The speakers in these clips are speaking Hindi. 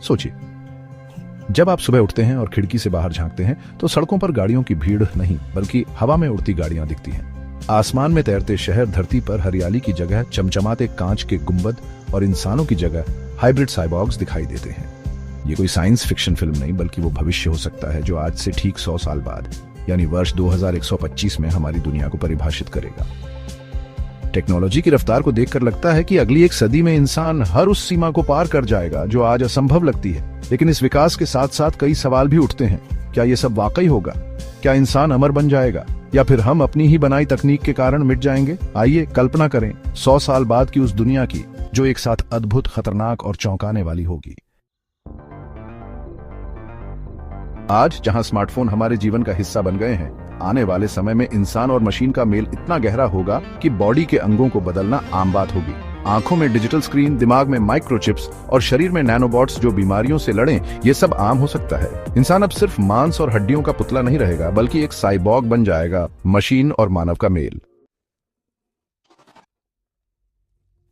सोचिए, जब आप सुबह उठते हैं और खिड़की से बाहर झांकते हैं तो सड़कों पर गाड़ियों की भीड़ नहीं बल्कि हवा में उड़ती गाड़ियां दिखती हैं। आसमान में तैरते शहर, धरती पर हरियाली की जगह चमचमाते कांच के गुंबद और इंसानों की जगह हाइब्रिड साइबॉर्ग्स दिखाई देते हैं। ये कोई साइंस फिक्शन फिल्म नहीं बल्कि वो भविष्य हो सकता है जो आज से ठीक 100 साल बाद यानी वर्ष 2125 में हमारी दुनिया को परिभाषित करेगा। टेक्नोलॉजी की रफ्तार को देखकर लगता है कि अगली एक सदी में इंसान हर उस सीमा को पार कर जाएगा जो आज असंभव लगती है। लेकिन इस विकास के साथ साथ कई सवाल भी उठते हैं। क्या ये सब वाकई होगा? क्या इंसान अमर बन जाएगा या फिर हम अपनी ही बनाई तकनीक के कारण मिट जाएंगे? आइए कल्पना करें 100 साल बाद की उस दुनिया की जो एक साथ अद्भुत, खतरनाक और चौंकाने वाली होगी। आज जहां स्मार्टफोन हमारे जीवन का हिस्सा बन गए हैं, आने वाले समय में इंसान और मशीन का मेल इतना गहरा होगा कि बॉडी के अंगों को बदलना आम बात होगी। आंखों में डिजिटल स्क्रीन, दिमाग में माइक्रोचिप्स और शरीर में नैनोबॉट्स जो बीमारियों से लड़ें, ये सब आम हो सकता है। इंसान अब सिर्फ मांस और हड्डियों का पुतला नहीं रहेगा बल्कि एक साइबॉर्ग बन जाएगा, मशीन और मानव का मेल।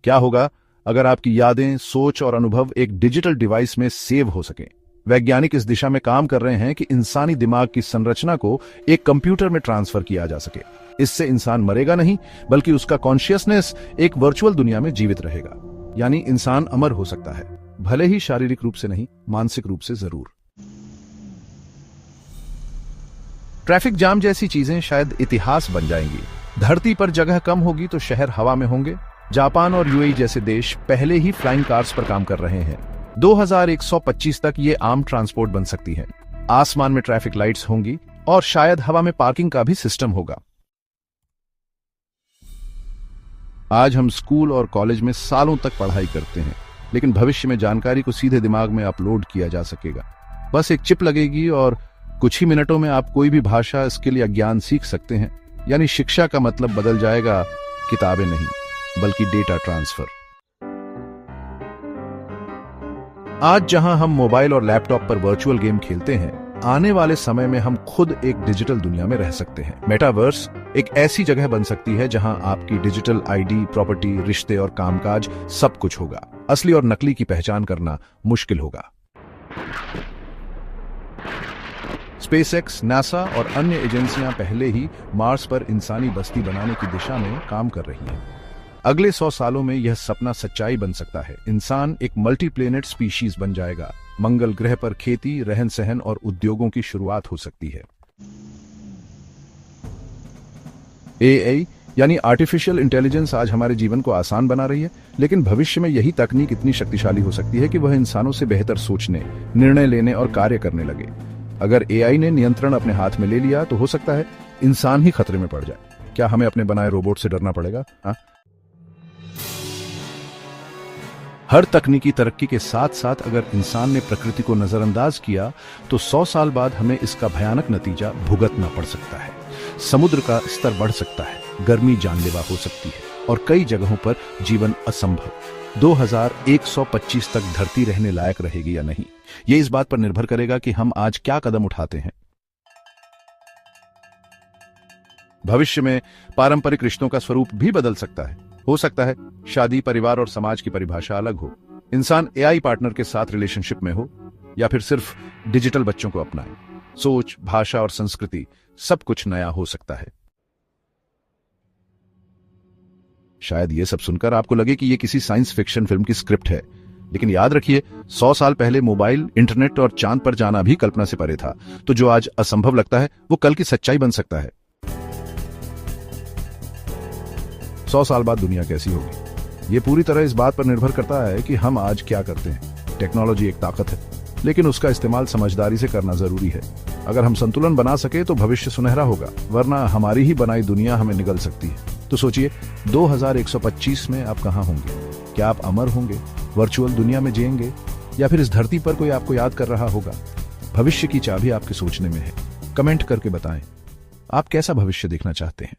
क्या होगा अगर आपकी यादें, सोच और अनुभव एक डिजिटल डिवाइस में सेव हो सकें? वैज्ञानिक इस दिशा में काम कर रहे हैं कि इंसानी दिमाग की संरचना को एक कंप्यूटर में ट्रांसफर किया जा सके। इससे इंसान मरेगा नहीं बल्कि उसका कॉन्शियसनेस एक वर्चुअल दुनिया में जीवित रहेगा। यानी इंसान अमर हो सकता है, भले ही शारीरिक रूप से नहीं, मानसिक रूप से जरूर। ट्रैफिक जाम जैसी चीजें शायद इतिहास बन जाएंगी। धरती पर जगह कम होगी तो शहर हवा में होंगे। जापान और यूएई जैसे देश पहले ही फ्लाइंग कार्स पर काम कर रहे हैं। 2125 तक ये आम ट्रांसपोर्ट बन सकती है। आसमान में ट्रैफिक लाइट्स होंगी और शायद हवा में पार्किंग का भी सिस्टम होगा। आज हम स्कूल और कॉलेज में सालों तक पढ़ाई करते हैं, लेकिन भविष्य में जानकारी को सीधे दिमाग में अपलोड किया जा सकेगा। बस एक चिप लगेगी और कुछ ही मिनटों में आप कोई भी भाषा, स्किल या ज्ञान सीख सकते हैं। यानी शिक्षा का मतलब बदल जाएगा, किताबें नहीं बल्कि डेटा ट्रांसफर। आज जहां हम मोबाइल और लैपटॉप पर वर्चुअल गेम खेलते हैं, आने वाले समय में हम खुद एक डिजिटल दुनिया में रह सकते हैं। मेटावर्स एक ऐसी जगह बन सकती है जहां आपकी डिजिटल आईडी, प्रॉपर्टी, रिश्ते और कामकाज सब कुछ होगा। असली और नकली की पहचान करना मुश्किल होगा। स्पेसएक्स, नासा और अन्य एजेंसियां पहले ही मार्स पर इंसानी बस्ती बनाने की दिशा में काम कर रही हैं। अगले 100 सालों में यह सपना सच्चाई बन सकता है। इंसान एक मल्टीप्लेनेट स्पीशीज बन जाएगा। मंगल ग्रह पर खेती, रहन सहन और उद्योगों की शुरुआत हो सकती है। एआई यानी आर्टिफिशियल इंटेलिजेंस आज हमारे जीवन को आसान बना रही है, लेकिन भविष्य में यही तकनीक इतनी शक्तिशाली हो सकती है कि वह इंसानों से बेहतर सोचने, निर्णय लेने और कार्य करने लगे। अगर एआई ने नियंत्रण अपने हाथ में ले लिया तो हो सकता है इंसान ही खतरे में पड़ जाए। क्या हमें अपने बनाए रोबोट से डरना पड़ेगा? हर तकनीकी तरक्की के साथ साथ अगर इंसान ने प्रकृति को नजरअंदाज किया तो 100 साल बाद हमें इसका भयानक नतीजा भुगतना पड़ सकता है। समुद्र का स्तर बढ़ सकता है, गर्मी जानलेवा हो सकती है और कई जगहों पर जीवन असंभव। 2125 तक धरती रहने लायक रहेगी या नहीं, ये इस बात पर निर्भर करेगा कि हम आज क्या कदम उठाते हैं। भविष्य में पारंपरिक रिश्तों का स्वरूप भी बदल सकता है। हो सकता है शादी, परिवार और समाज की परिभाषा अलग हो। इंसान एआई पार्टनर के साथ रिलेशनशिप में हो या फिर सिर्फ डिजिटल बच्चों को अपनाए। सोच, भाषा और संस्कृति सब कुछ नया हो सकता है। शायद यह सब सुनकर आपको लगे कि यह किसी साइंस फिक्शन फिल्म की स्क्रिप्ट है, लेकिन याद रखिए 100 साल पहले मोबाइल, इंटरनेट और चांद पर जाना भी कल्पना से परे था। तो जो आज असंभव लगता है वो कल की सच्चाई बन सकता है। 100 साल बाद दुनिया कैसी होगी, ये पूरी तरह इस बात पर निर्भर करता है कि हम आज क्या करते हैं। टेक्नोलॉजी एक ताकत है, लेकिन उसका इस्तेमाल समझदारी से करना जरूरी है। अगर हम संतुलन बना सके तो भविष्य सुनहरा होगा, वरना हमारी ही बनाई दुनिया हमें निगल सकती है। तो सोचिए 2125 में आप कहां होंगे? क्या आप अमर होंगे, वर्चुअल दुनिया में जिएंगे, या फिर इस धरती पर कोई आपको याद कर रहा होगा? भविष्य की चाबी आपके सोचने में है। कमेंट करके बताएं आप कैसा भविष्य देखना चाहते हैं।